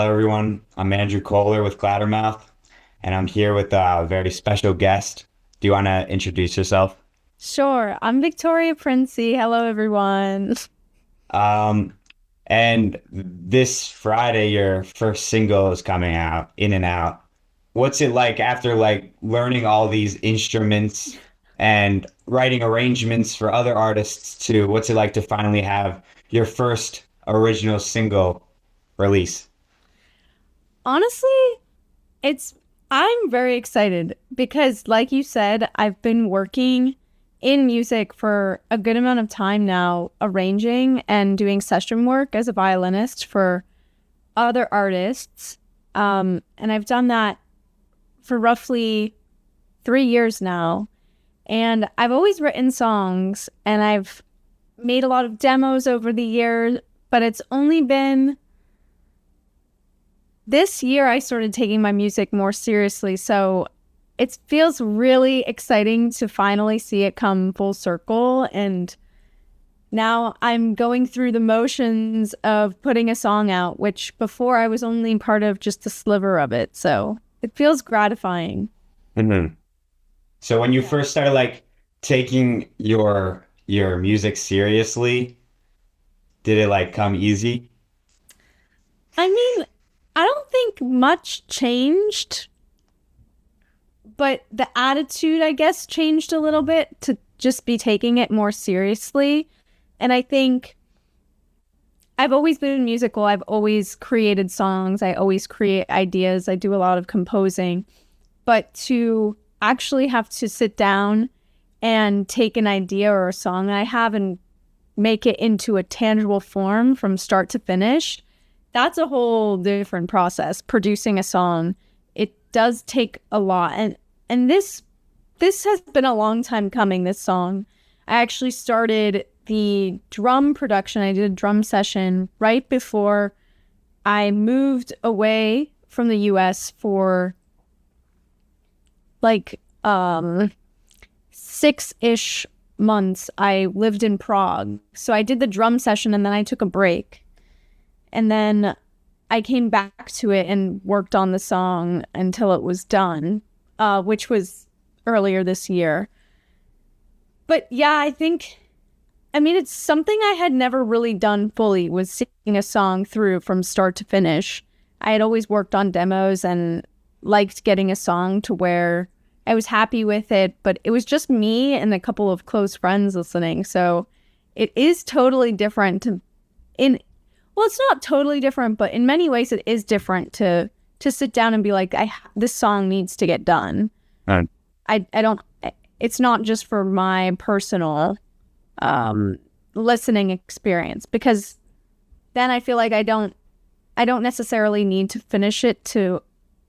Hello, everyone. I'm Andrew Kohler with Clattermouth, and I'm here with a very special guest. Do you want to introduce yourself? Sure. I'm Victoria Princi. Hello, everyone. Um, and this Friday, your first single is coming out, In and Out. What's it like after learning all these instruments and writing arrangements for other artists too? What's it like to finally have your first original single release? Honestly, it's I'm very excited because like you said, I've been working in music for a good amount of time now, arranging and doing session work as a violinist for other artists. And I've done that for roughly 3 years now. And I've always written songs and I've made a lot of demos over the years, but it's only been this year I started taking my music more seriously. So it feels really exciting to finally see it come full circle. And now I'm going through the motions of putting a song out, which before I was only part of just a sliver of it. So it feels gratifying. Mhm. So when you Yeah. first started taking your music seriously, did it come easy? I mean, I don't think much changed, but the attitude, I guess, changed a little bit to just be taking it more seriously. And I think I've always been musical. I've always created songs. I always create ideas. I do a lot of composing. But to actually have to sit down and take an idea or a song that I have and make it into a tangible form from start to finish, that's a whole different process. Producing a song, it does take a lot. And this has been a long time coming, this song. I actually started the drum production. I did a drum session right before I moved away from the US for like 6-ish months. I lived in Prague. So I did the drum session and then I took a break. And then I came back to it and worked on the song until it was done, which was earlier this year. But yeah, I mean, it's something I had never really done fully was singing a song through from start to finish. I had always worked on demos and liked getting a song to where I was happy with it, but it was just me and a couple of close friends listening. So it is totally different to in well, it's not totally different, but in many ways it is different to sit down and be like, this song needs to get done. Uh, I don't it's not just for my personal um, listening experience because then I feel like I don't necessarily need to finish it to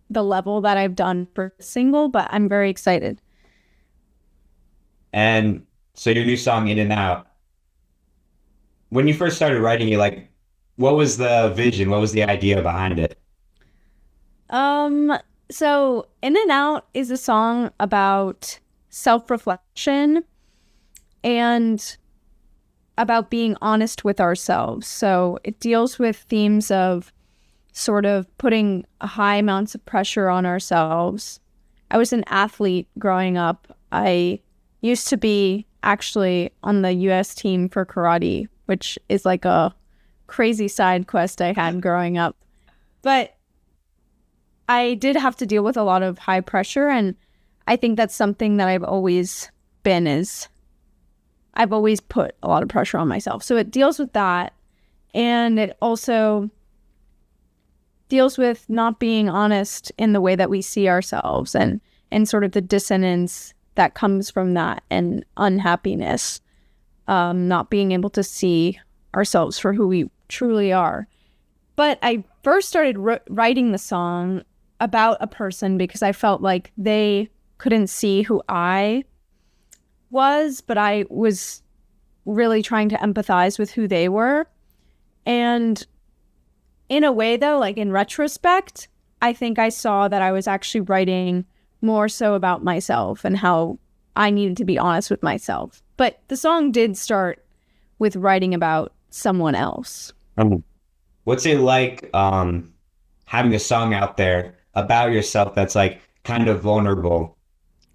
the level that I've done for a single, but I'm very excited. and so your new song, In and Out, when you first started writing it, what was the vision? What was the idea behind it? Um, so In and Out is a song about self-reflection and about being honest with ourselves. So it deals with themes of sort of putting high amounts of pressure on ourselves. I was an athlete growing up. I used to be actually on the US team for karate, which is like a crazy side quest I had growing up. But I did have to deal with a lot of high pressure, and I think that's something that been is I've always put a lot of pressure on myself. So it deals with that, and it also deals with not being honest in the way that we see ourselves and sort of the dissonance that comes from that and unhappiness, not being able to see ourselves for who we truly are. But I first started writing the song about a person because I felt like they couldn't see who I was, but I was really trying to empathize with who they were. And in a way, though, like in retrospect, I think I saw that I was actually writing more so about myself and how I needed to be honest with myself. But the song did start with writing about someone else. Um, What's it like having a song out there about yourself that's like kind of vulnerable.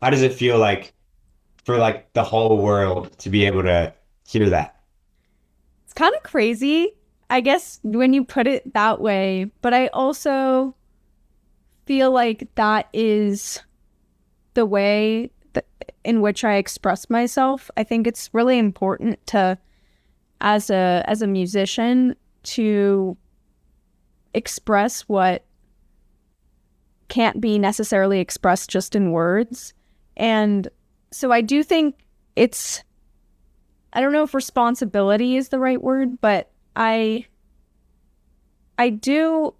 How does it feel like for like the whole world to be able to hear that? It's kind of crazy, I guess, when you put it that way. But I also feel like that is the way in which I express myself. I think it's really important to, as a musician, to express what can't be necessarily expressed just in words. And so I do think it's, I don't know if responsibility is the right word, but I do,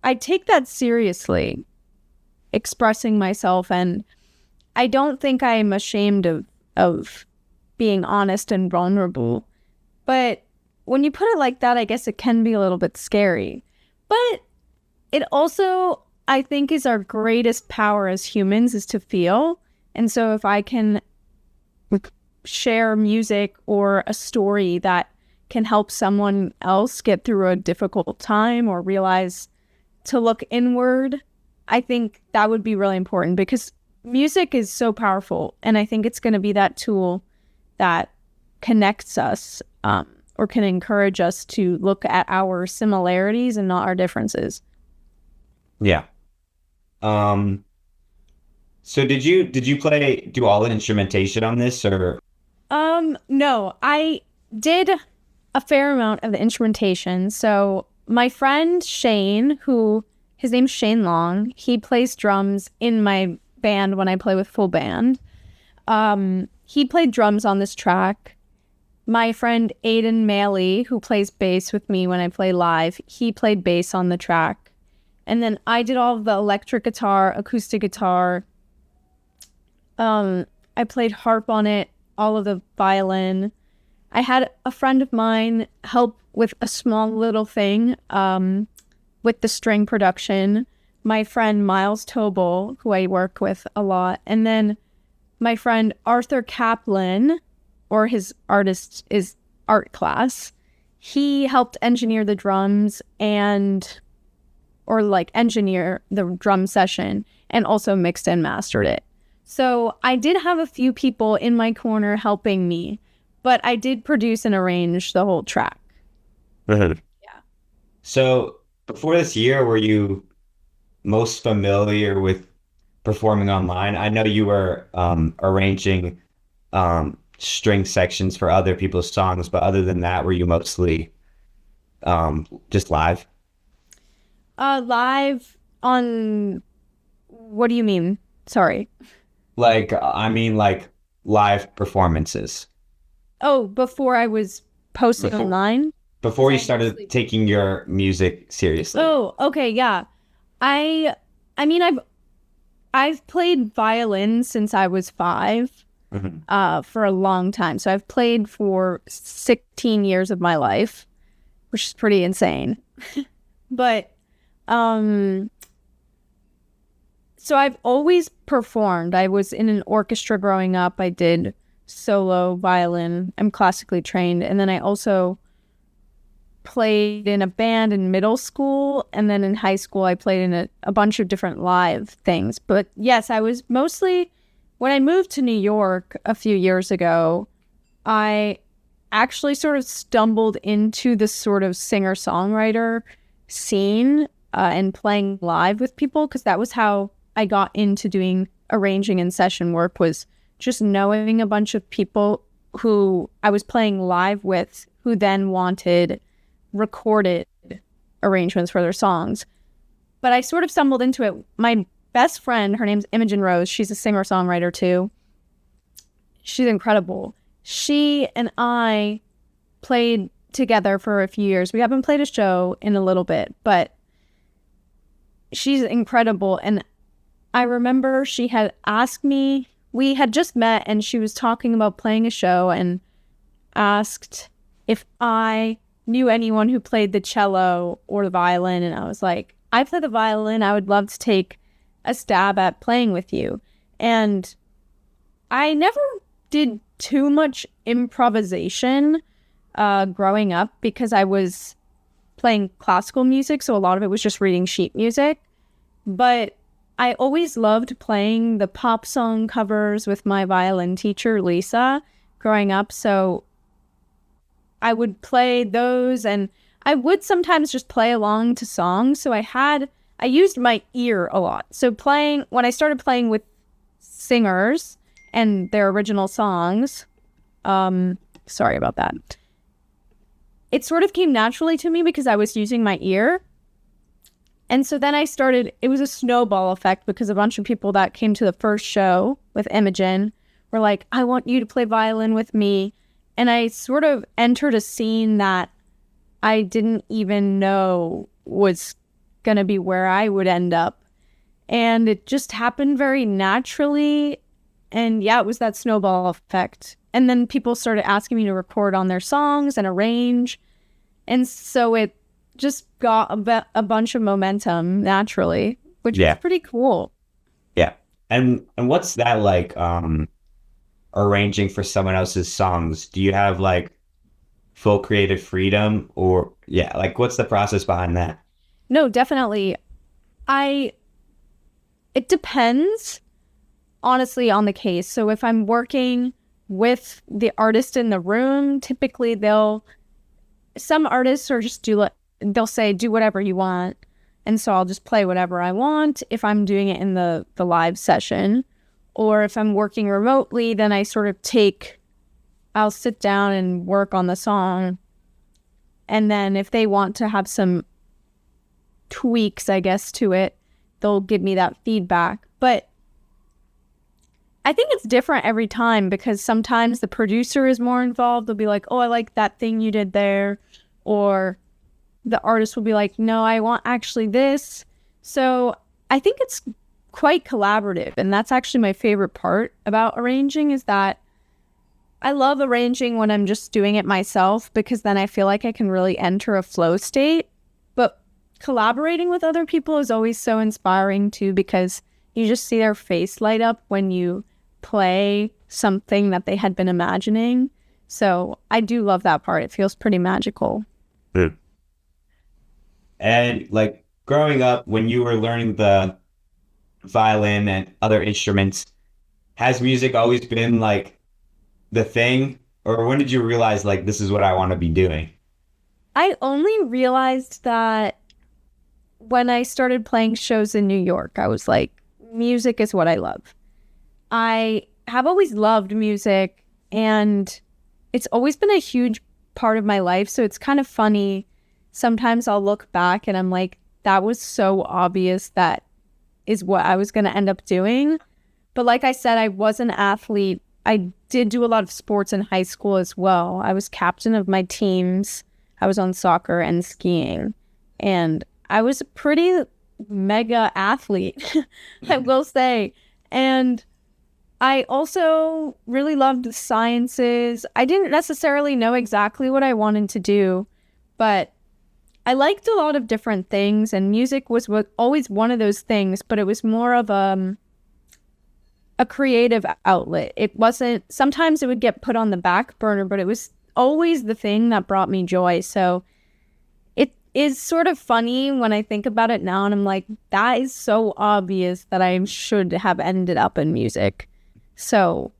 I take that seriously, expressing myself, and I don't think I'm ashamed of being honest and vulnerable. But when you put it like that, I guess it can be a little bit scary. But it also, I think, is our greatest power as humans is to feel. And so if I can share music or a story that can help someone else get through a difficult time or realize to look inward, I think that would be really important because music is so powerful. And I think it's going to be that tool that connects us, or can encourage us to look at our similarities and not our differences. Yeah. Um, so did you do all the instrumentation on this or No, I did a fair amount of the instrumentation. So my friend Shane, who his name's Shane Long, he plays drums in my band when I play with full band. He played drums on this track. My friend Aiden Maley, who plays bass with me when I play live, he played bass on the track. And then I did all of the electric guitar, acoustic guitar. I played harp on it, all of the violin. I had a friend of mine help with a small little thing, with the string production. My friend Miles Tobel, who I work with a lot. And then my friend Arthur Kaplan, or his artist is art class. He helped engineer the drums or like engineer the drum session and also mixed and mastered it. So I did have a few people in my corner helping me, but I did produce and arrange the whole track. Mhm. Yeah. So before this year, were you most familiar with performing online? I know you were arranging string sections for other people's songs, but other than that, were you mostly just live? Live on, what do you mean? Sorry. Like, I mean, like live performances Oh, before I was posting before online? before you started taking your music seriously. Oh, okay, yeah. I I mean I've played violin since I was 5, Mhm. for a long time. So I've played for 16 years of my life, which is pretty insane. But um so I've always performed. I was in an orchestra growing up. I did solo violin. I'm classically trained. And then I also played in a band in middle school, and then in high school I played in a bunch of different live things. But yes, I was mostly, when I moved to New York a few years ago, I actually sort of stumbled into this sort of singer-songwriter scene, and playing live with people, because that was how I got into doing arranging and session work, was just knowing a bunch of people who I was playing live with who then wanted recorded arrangements for their songs. But I sort of stumbled into it. My best friend, her name's Imogen Rose. She's a singer-songwriter too. She's incredible. She and I played together for a few years. We haven't played a show in a little bit, but she's incredible. And I remember she had asked me, we had just met and she was talking about playing a show and asked if I knew anyone who played the cello or the violin. And I was like, I play the violin. I would love to take a stab at playing with you. And I never did too much improvisation growing up because I was playing classical music, so a lot of it was just reading sheet music. But I always loved playing the pop song covers with my violin teacher, Lisa, growing up. So I would play those, and I would sometimes just play along to songs. So I used my ear a lot. So when I started playing with singers and their original songs, sorry about that. It sort of came naturally to me because I was using my ear. And so then it was a snowball effect because a bunch of people that came to the first show with Imogen were like, I want you to play violin with me. And I sort of entered a scene that I didn't even know was going to be where I would end up. And it just happened very naturally. And yeah, it was that snowball effect. And then people started asking me to record on their songs and arrange. And so it just got a bunch of momentum naturally, which was Yeah. pretty cool. Yeah. And what's that like arranging for someone else's songs? Do you have like full creative freedom or yeah, like what's the process behind that? No, definitely. It depends, honestly, on the case. So if I'm working with the artist in the room, typically some artists are just they'll say, do whatever you want. And so I'll just play whatever I want if I'm doing it in the live session. Or if I'm working remotely, then I'll sit down and work on the song. And then if they want to have some tweaks, I guess, to it, they'll give me that feedback. But I think it's different every time because sometimes the producer is more involved. They'll be like, oh, I like that thing you did there. Or the artist will be like, no, I want actually this. So I think it's quite collaborative. And that's actually my favorite part about arranging is that I love arranging when I'm just doing it myself because then I feel like I can really enter a flow state. But collaborating with other people is always so inspiring too because you just see their face light up when you play something that they had been imagining. So I do love that part. It feels pretty magical. Mm. And like growing up, when you were learning the violin and other instruments, has music always been like the thing? Or when did you realize like this is what I want to be doing? I only realized that when I started playing shows in New York. I was like, music is what I love. I have always loved music and it's always been a huge part of my life. So it's kind of funny. Sometimes I'll look back and I'm like, that was so obvious that is what I was going to end up doing. But like I said, I was an athlete. I did do a lot of sports in high school as well. I was captain of my teams. I was on soccer and skiing. And I was a pretty mega athlete, I will say. And I also really loved the sciences. I didn't necessarily know exactly what I wanted to do, but I liked a lot of different things, and music was always one of those things, but it was more of a creative outlet. It wasn't, sometimes it would get put on the back burner, but it was always the thing that brought me joy. So it is sort of funny when I think about it now, and I'm like, that is so obvious that I should have ended up in music. So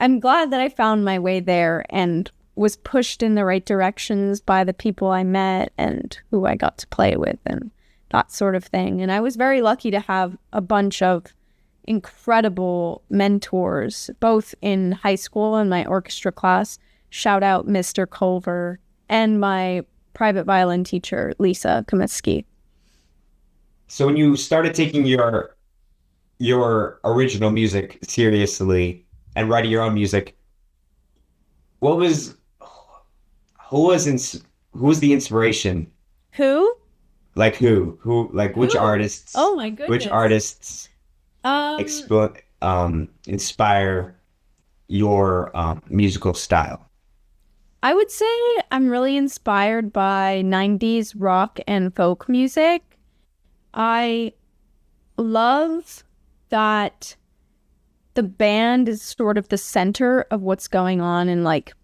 I'm glad that I found my way there and was pushed in the right directions by the people I met and who I got to play with and that sort of thing. And I was very lucky to have a bunch of incredible mentors, both in high school and my orchestra class. Shout out Mr. Culver and my private violin teacher, Lisa Comiskey. So when you started taking your original music seriously and writing your own music, what was who was the inspiration? Who? Like who like which Who? artists Oh my which goodness. artists Um, inspire your musical style? I would say I'm really inspired by 90s rock and folk music. I love that the band is sort of the center of what's going on in, like,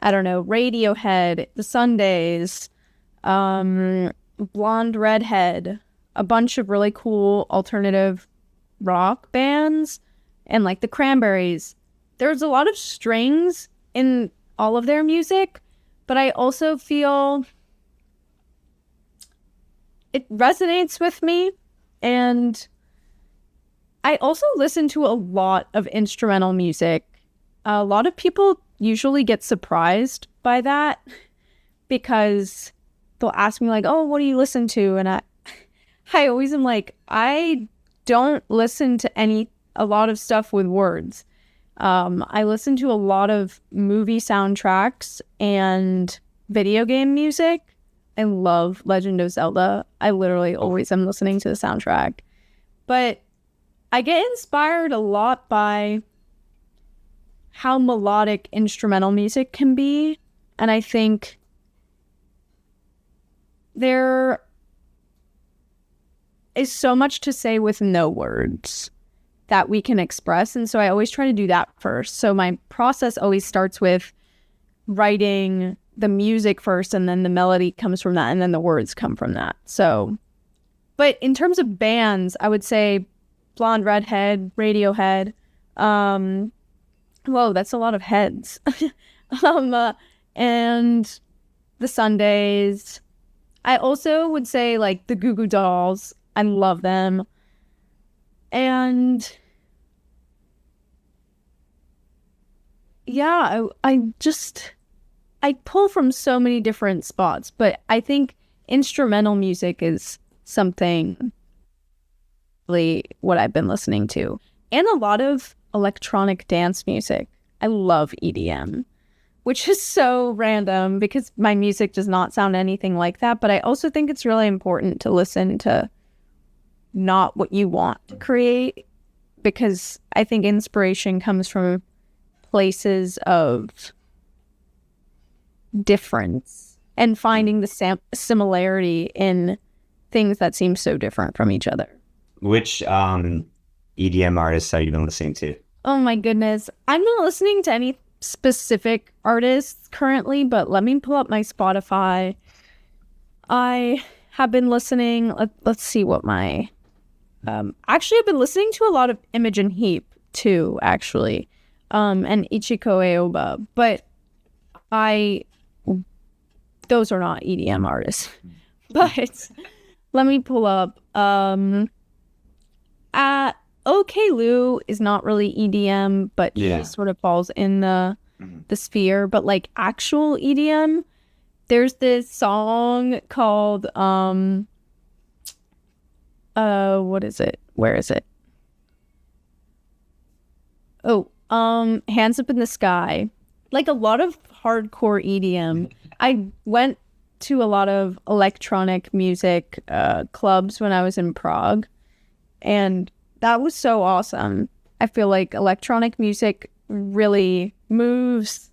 I don't know, Radiohead, the Sundays, um, Blonde Redhead, a bunch of really cool alternative rock bands, and like the Cranberries. There's a lot of strings in all of their music, but I also feel it resonates with me. And I also listen to a lot of instrumental music. A lot of people usually get surprised by that because they'll ask me like, "Oh, what do you listen to?" And I always am like, I don't listen to a lot of stuff with words. I listen to a lot of movie soundtracks and video game music. I love Legend of Zelda. I literally always am listening to the soundtrack. But I get inspired a lot by how melodic instrumental music can be. And I think there is so much to say with no words that we can express. And so I always try to do that first. So my process always starts with writing the music first, and then the melody comes from that, and then the words come from that. So, but in terms of bands, I would say Blonde Redhead, Radiohead. Whoa, that's a lot of heads. And the Sundays. I also would say like the Goo Goo Dolls. I love them. And yeah, I pull from so many different spots, but I think instrumental music is something really what I've been listening to. And a lot of electronic dance music. I love EDM, which is so random because my music does not sound anything like that. But I also think it's really important to listen to not what you want to create, because I think inspiration comes from places of difference and finding the similarity in things that seem so different from each other. Which EDM artists have you been listening to? Oh my goodness. I'm not listening to any specific artists currently, but let me pull up my Spotify. I have been listening, let's see what my actually I've been listening to a lot of Imogen Heap too, actually, and Ichiko Aoba, but those are not EDM artists. But let me pull up OK Lou is not really EDM, but he sort of falls in the sphere. But like actual EDM, there's this song called what is it? Where is it? Oh, Hands Up in the Sky. Like a lot of hardcore EDM. I went to a lot of electronic music clubs when I was in Prague, and that was so awesome. I feel like electronic music really moves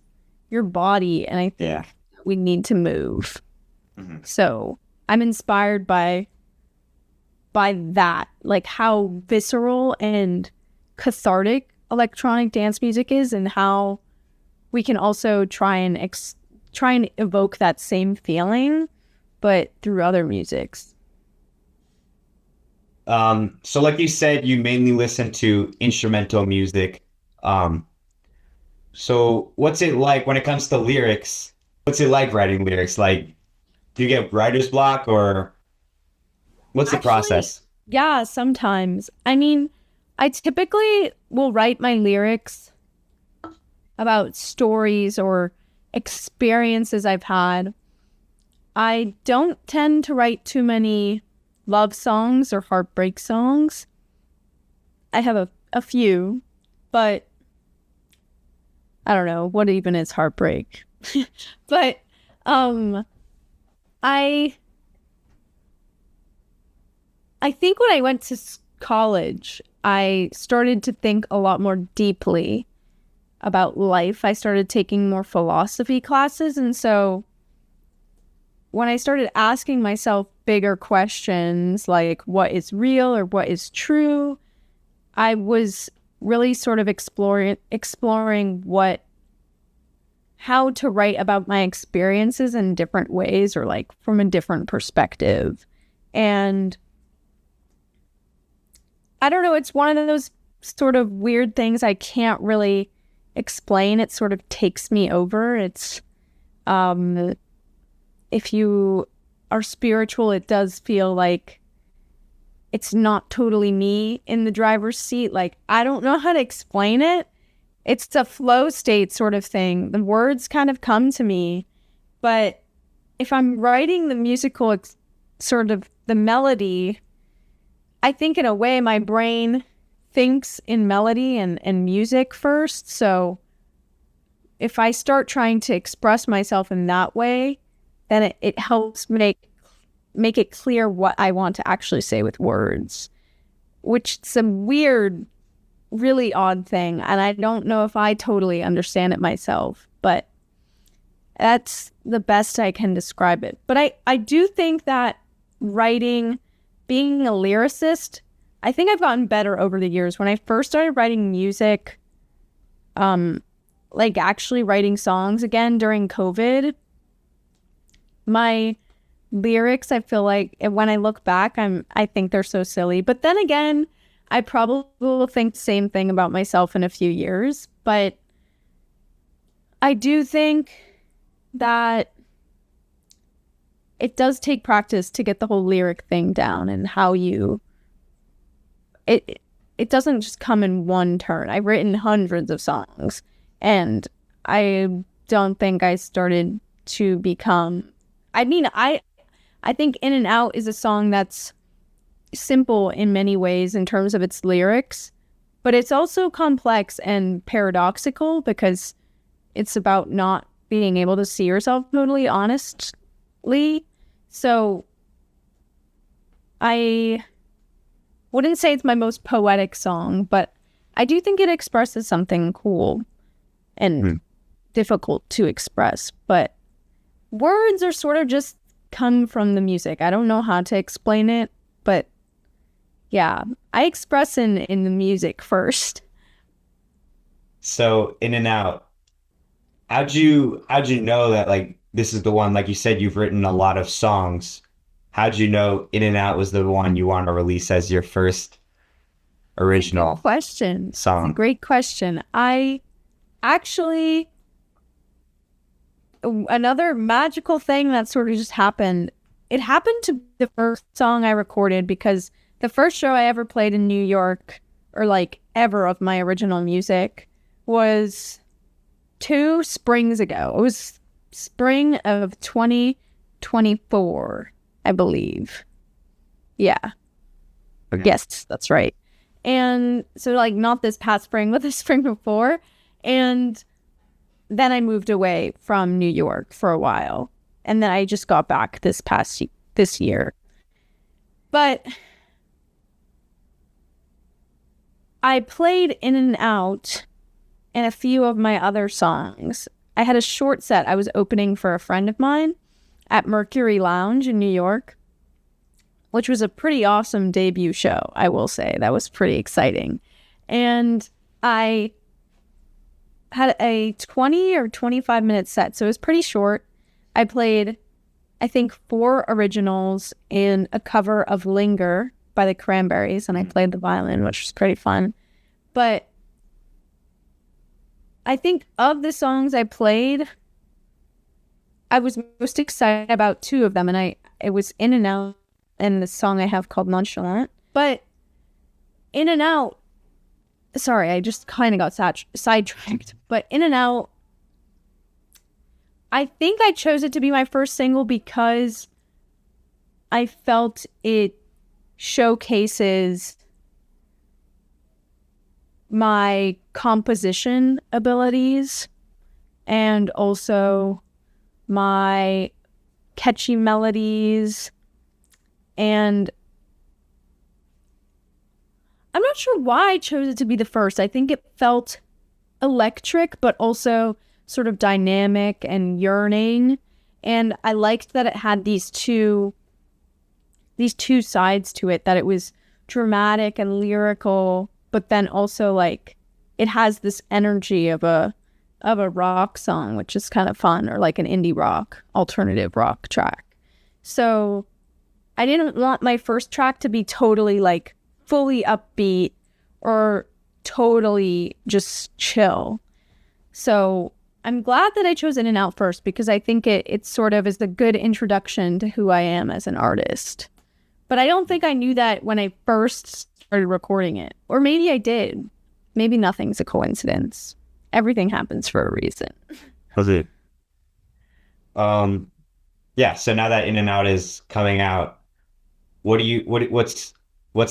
your body, and I think we need to move. Mm-hmm. So I'm inspired by that, like how visceral and cathartic electronic dance music is, and how we can also try and evoke that same feeling, but through other musics. So like you said, you mainly listen to instrumental music. So what's it like when it comes to lyrics? What's it like writing lyrics? Like, do you get writer's block, or what's the process? Yeah, sometimes. I mean, I typically will write my lyrics about stories or experiences I've had. I don't tend to write too many love songs or heartbreak songs. I have a few, but I don't know what even is heartbreak. But I think when I went to college, I started to think a lot more deeply about life. I started taking more philosophy classes, and so when I started asking myself bigger questions like what is real or what is true, I was really sort of exploring how to write about my experiences in different ways or like from a different perspective. And I don't know, it's one of those sort of weird things I can't really explain. It sort of takes me over. It's if you are spiritual, it does feel like it's not totally me in the driver's seat. Like, I don't know how to explain it. It's a flow state sort of thing. The words kind of come to me, but if I'm writing the musical sort of the melody, I think in a way my brain thinks in melody and music first. So if I start trying to express myself in that way, then it helps make it clear what I want to actually say with words, which is a weird, really odd thing. And I don't know if I totally understand it myself, but that's the best I can describe it. But I do think that writing, being a lyricist, I think I've gotten better over the years. When I first started writing music, like actually writing songs again during COVID, my lyrics, I feel like when I look back, I think they're so silly. But then again, I probably will think the same thing about myself in a few years. But I do think that it does take practice to get the whole lyric thing down and how you it doesn't just come in one turn. I've written hundreds of songs, and I don't think I started to become, I mean, I think In and Out is a song that's simple in many ways in terms of its lyrics, but it's also complex and paradoxical because it's about not being able to see yourself totally honestly. So I wouldn't say it's my most poetic song, but I do think it expresses something cool and difficult to express. But words are sort of just come from the music. I don't know how to explain it, but yeah, I express in the music first. So In and Out, how'd you know that like this is the one? Like you said, you've written a lot of songs. How'd you know In and Out was the one you want to release as your first Good original question. It's a song? great question. I actually, another magical thing that sort of just happened. It happened to be the first song I recorded because the first show I ever played in New York, or like ever of my original music, was 2 springs ago. It was spring of 2024, I believe. Yeah. Okay. Yes, that's right. And so like not this past spring, but the spring before. And then I moved away from New York for a while. And then I just got back this year. But I played In and Out and a few of my other songs. I had a short set. I was opening for a friend of mine at Mercury Lounge in New York, which was a pretty awesome debut show, I will say. That was pretty exciting. And I had a 20 or 25-minute set, so it was pretty short. I played, I think, 4 originals and a cover of Linger by the Cranberries, and I played the violin, which was pretty fun. But I think of the songs I played, I was most excited about 2 of them, and it was In and Out and the song I have called Nonchalant. But In and Out, sorry, I just kind of got sidetracked. But In and Out, I think I chose it to be my first single because I felt it showcases my composition abilities and also my catchy melodies. And I'm not sure why I chose it to be the first. I think it felt electric, but also sort of dynamic and yearning. And I liked that it had these two sides to it, that it was dramatic and lyrical, but then also like it has this energy of a of a rock song, which is kind of fun, or like an indie rock, alternative rock track. So I didn't want my first track to be totally like fully upbeat or totally just chill. So I'm glad that I chose In and Out first because I think it sort of is a good introduction to who I am as an artist. But I don't think I knew that when I first started recording it. Or maybe I did. Maybe nothing's a coincidence. Everything happens for a reason. Was it? Um, yeah. So now that In and Out is coming out, what's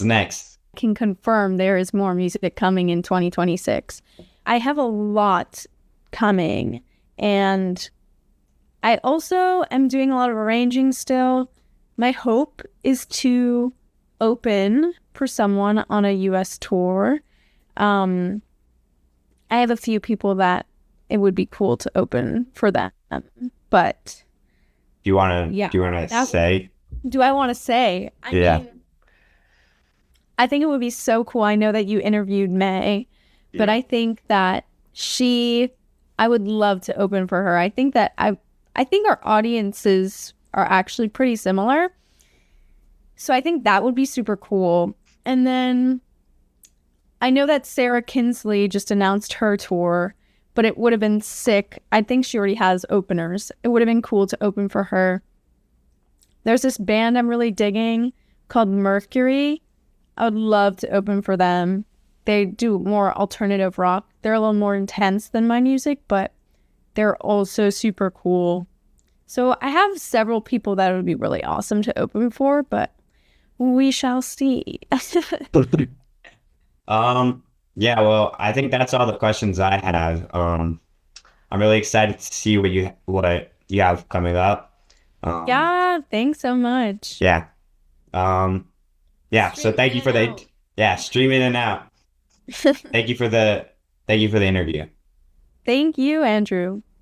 next? I can confirm there is more music coming in 2026. I have a lot coming, and I also am doing a lot of arranging still. My hope is to open for someone on a US tour. I have a few people that it would be cool to open for them. But yeah, Do you wanna say? do I want to say? I Yeah. mean, I think it would be so cool. I know that you interviewed May, but Yeah. I think that I would love to open for her. I think our audiences are actually pretty similar. So I think that would be super cool. And then I know that Sarah Kinsley just announced her tour, but it would have been sick. I think she already has openers. It would have been cool to open for her. There's this band I'm really digging called Mercury. I would love to open for them. They do more alternative rock. They're a little more intense than my music, but they're also super cool. So I have several people that would be really awesome to open for, but we shall see. Um, yeah, well, I think that's all the questions I have. I'm really excited to see what you have coming up. Um, Yeah, thanks so much. yeah. Um, yeah, so Stream in and out. stream in and out. Thank you for the interview. Thank you, Andrew.